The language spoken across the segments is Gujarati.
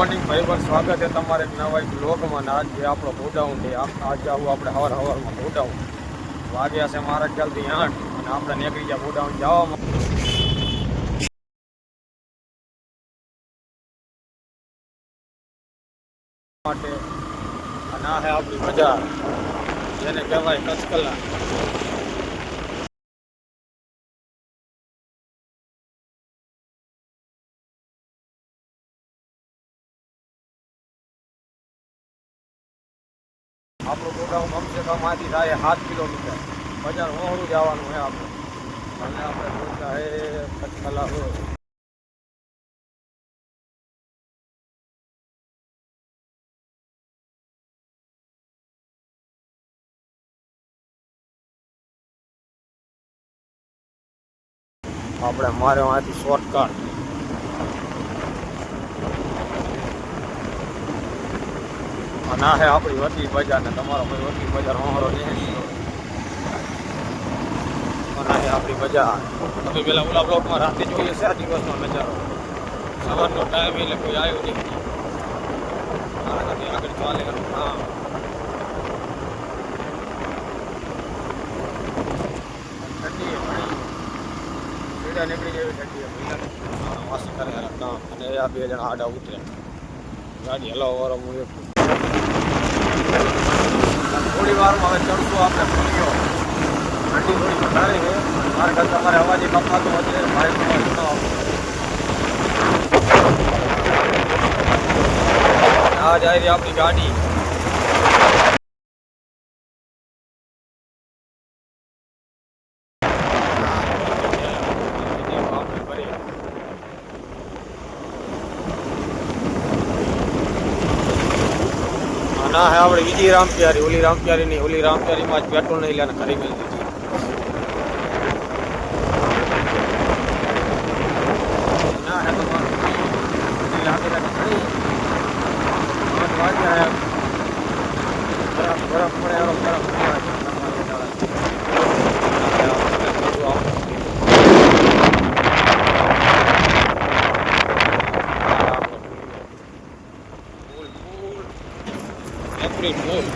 મોર્નિંગ ભાઈબંધ, સ્વાગત છે તમારે એક નવા એક બ્લોગમાં. આજ જે આપણો ગોડાઉન છે, આજે આવું આપણે સવારમાં ગોડાઉન વાગ્યા છે મારા ખ્યાલથી 8 અને આપણે નીકળી ગયા ગોડાઉન જવા માટે. અને આ છે આપણી બજાર, જેને કહેવાય કચકલા. આપણું ગોડાઉન કમસે કમ આથી થાય 7 કિલોમીટર. બજાર ઓહળું જવાનું હોય આપણે. અને આપણે પહોંચ્યા હે કચકલા રોડ. આપણે મારે આથી શોર્ટકટ. અને આ છે આપણી વતી બજાર ને તમારો કોઈ વતી બજાર હોરો નહીં. અને આ આપણી બજાર તમે પેલા ઓલા બ્લોકમાં રાતે જોઈએ છે. આ દિવસનો નજારો, સવારનો ટાઈમ એટલે કોઈ આવ્યું નહીં. આગળ ચાલે હા. ઠંડી ઘણી નીકળી જેવી ઠંડી વાસી કરે કામ. અને આ 2 જણા આડા ઉતરે ગાડી હલાવવાળો હું એક. થોડી વારમાં હવે ચડશું આપણે પૂરીઓ. ઠંડી થોડી વધારે છે મારા કરતાં. તમારે અવાજ કપાતો હશે ભાઈ. આ જાય રહી આપણી ગાડી. ના હે આપણે બીજી રામપ્યારી, ઓલી રામપ્યારી નહીં. ઓલી રામપ્યારીમાં જ પેટ્રોલ નહીં લે ને ખરી મળી દીધી. ના હે તો બરફ પડે એનો બરફ એપ્રિલ.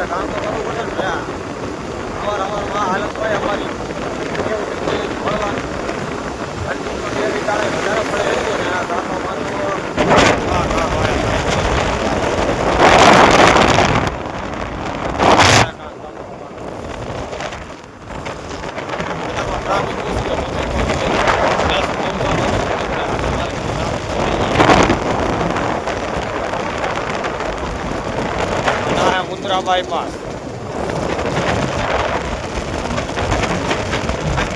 કામ તો કરવું પડે ને. અવારમાં હાલત હોય અમારી મળવાનું. વધારે પડે ને આ કામમાં માનવું. બાયપાસ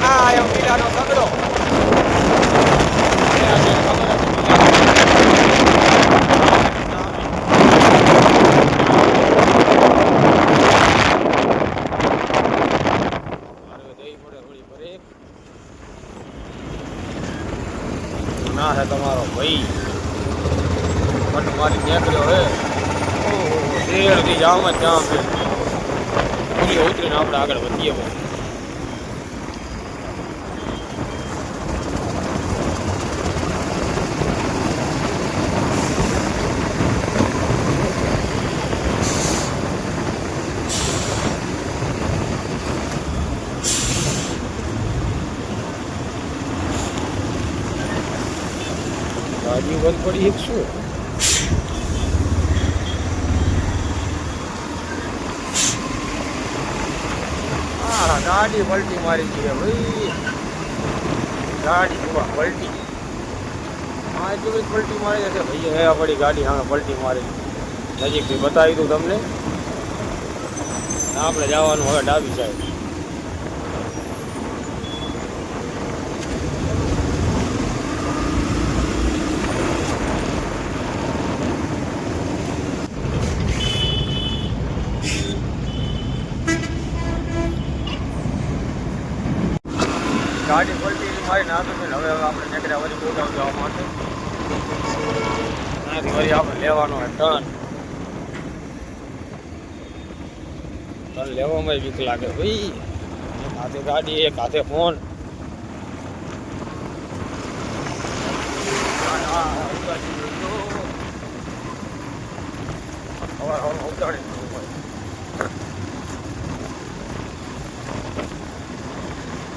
આ એમ પીલાનો સગડો. ના હે તમારો ભાઈ બટ મારી નીકળ્યો હે. શેરથી જામ જ જામ છે. ઉતરીને આપણે આગળ વધીએ. ગાડી બંધ પડી એક શું? ગાડી પલટી મારી ગઈ ભાઈ. ગાડી જોવા પલટી. હા એટલી પલટી મારી જશે ભાઈ. હે આપણી ગાડી હા પલટી મારી. નજીકથી બતાવી દઉં તમને. આપણે જવાનું હવે ડાબી સાઈડ. ગાડી પલટી મારી નાખી છે. હવે આપણે નીકળ્યા વળી ગોડાઉન જવા માટે. ત્યાંથી વળી આપણે લેવાનો હોય ટર્ન લેવામાં બીક લાગે ભાઈ. એક હાથે ગાડી, એક હાથે ફોન.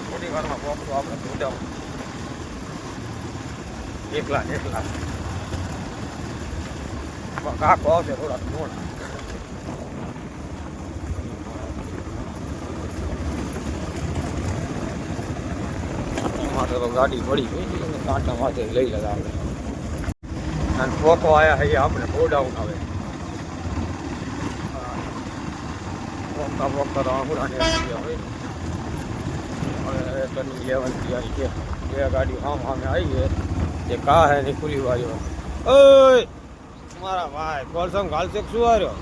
થોડી વારમાં પહોંચતો આપણે ગોડાઉન. એકલા કાકો આવશે થોડાક મોડા. માથે તો ગાડી પડી ગઈ, કાંટા માથે લઈ લેતા આપણે. અને પોકો આવ્યા છે આપણે ગોડાઉન. હવે પોકતા તો આંગળાને હવે ટર્નિંગ લેવાની તૈયારી છે. બે ગાડી સામે આવી છે. એ કા હે ની ખુલ્લી વાળીઓ. ઓય મારા ભાઈ કોલસમ ઘાલશે શું આવ્યો?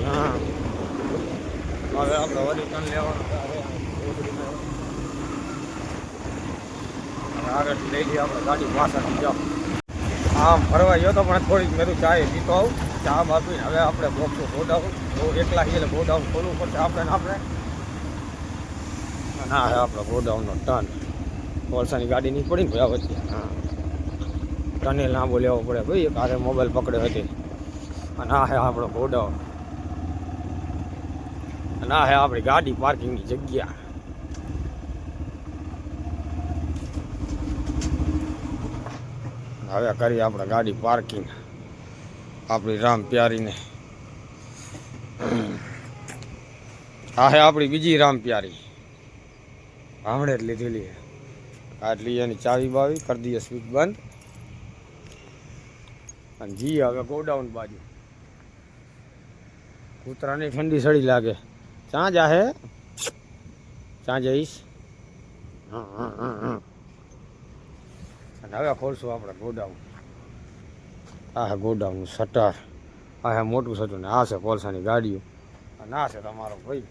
હા હવે આપણે વળી ટર્ન લેવાનું આગળ લઈ લઈએ આપણે ગાડી પાછળ જાઓ. આમ ફરવા ગયો તો પણ થોડીક મેં ચાય પીતો આવું. ચા આપીને હવે આપણે બોક્સો ગોડાઉન. બહુ એકલા છીએ એટલે ગોડાઉન ખોલવું પડશે આપણે. ના હે આપણો ગોડાઉનનો ટર્ન. કોલસાની ગાડી નહીં પડી ને ભાઈ વચ્ચે. હા ટર્ને લાંબો લેવો પડે ભાઈ. એક હારે મોબાઈલ પકડ્યો હતી. અને આ હે આપણો ગોડાઉન. અને આ હે આપણી ગાડી પાર્કિંગની જગ્યા. હવે કરીએ આપણે ગાડી પાર્કિંગ આપણી રામ પ્યારીને. આ હે આપણી બીજી રામ પ્યારી. હમણે જ લીધેલી છે. આટલી એની ચાવી બાવી કરી દઈએ સ્વિચ બંધ. અને જી હવે ગોડાઉન બાજુ. કૂતરાની ઠંડી સડી લાગે. ક્યાં જાહે? ક્યાં જઈશ? અને હવે ખોલશું આપણે ગોડાઉન. આ હે ગોડાઉનનું શટર. આ હે મોટું શટર. ને આ છે કોલસાની ગાડીઓ. અને આ છે તમારો ભાઈ.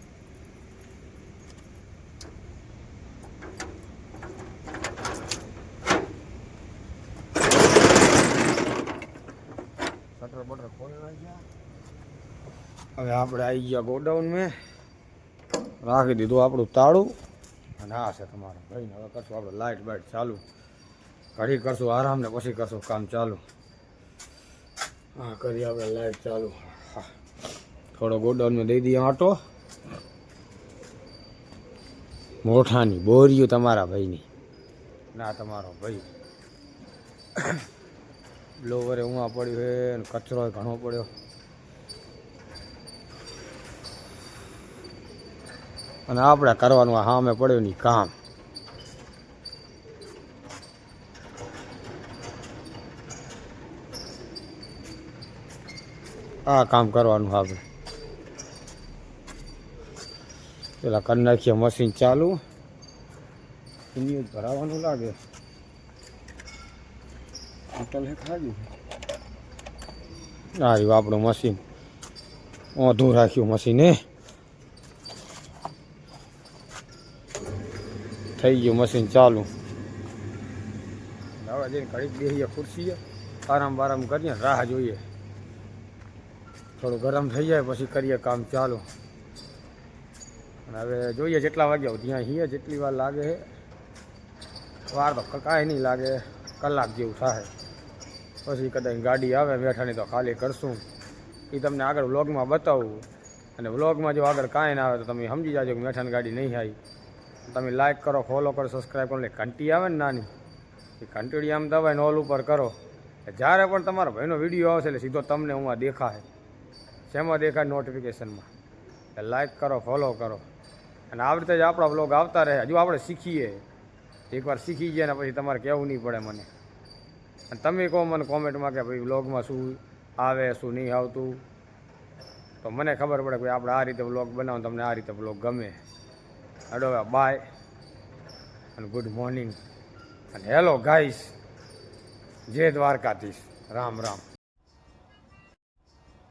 શટર બટર ખોલી નાખ્યા. હવે આપણે આવી ગયા ગોડાઉન મેં. રાખી દીધું આપણું તાળું. અને આ છે તમારો ભાઈ. હવે કરશું આપણે લાઇટ બાઇટ ચાલુ. ઘડી કરશું આરામ ને પછી કરશું કામ ચાલુ. હા કરી આપણે લાઇટ ચાલુ. થોડો ગોડાઉનમાં દઈ દઈએ આંટો. મોઠાની બોરીઓ તમારા ભાઈની. ના તમારો ભાઈ બ્લોવરે ઉમાં પડ્યું છે ને કચરો ઘણો પડ્યો. અને આપણે કરવાનું આ સામે પડ્યું નહીં કામ. આ કામ કરવાનું આપણે. પેલા કરી નાખીએ મશીન ચાલુ. ઇન્યુ ભરાવાનું લાગે. આ રહ્યું આપણું મશીન. ઓઢું રાખ્યું મશીને. થઈ ગયું મશીન ચાલુ. હવે જઈને ઘડીક બેસીએ ખુરશીએ. આરામ બારામ કરીએ. રાહ જોઈએ થોડું ગરમ થઈ જાય પછી કરીએ કામ ચાલુ. અને હવે જોઈએ જેટલા વાગ્યા ત્યાં છીએ જેટલી વાર લાગે છે. વાર તો કાંઈ નહીં લાગે. કલાક જેવું થાય. પછી કદાચ ગાડી આવે બેઠાની તો ખાલી કરશું. એ તમને આગળ વ્લોગમાં બતાવું. અને વ્લોગમાં જો આગળ કાંઈ ના આવે તો તમે સમજી જાજો કે મેઠાની ગાડી નહીં આવી. તમે લાઇક કરો, ફોલો કરો, સબસ્ક્રાઈબ કરો. એટલે ઘંટી આવે ને નાની એ ઘંટડી આમ દબાઈને ઓલ ઉપર કરો. જ્યારે પણ તમારા ભાઈનો વિડીયો આવશે એટલે સીધો તમને હું દેખાય. શેમાં દેખાય? નોટિફિકેશનમાં. એટલે લાઇક કરો, ફોલો કરો. અને આવી રીતે જ આપણા વ્લોગ આવતા રહે. હજુ આપણે શીખીએ. એકવાર શીખી ગયા ને પછી તમારે કહેવું નહીં પડે મને. અને તમે કહો મને કોમેન્ટમાં કે ભાઈ વ્લોગમાં શું આવે શું નહીં આવતું. તો મને ખબર પડે કે આપણે આ રીતે વ્લોગ બનાવો. તમને આ રીતે વ્લોગ ગમે. હડો બાય અને ગુડ મોર્નિંગ અને હેલો ગાઈસ. જય દ્વારકાધીશ. રામ રામ.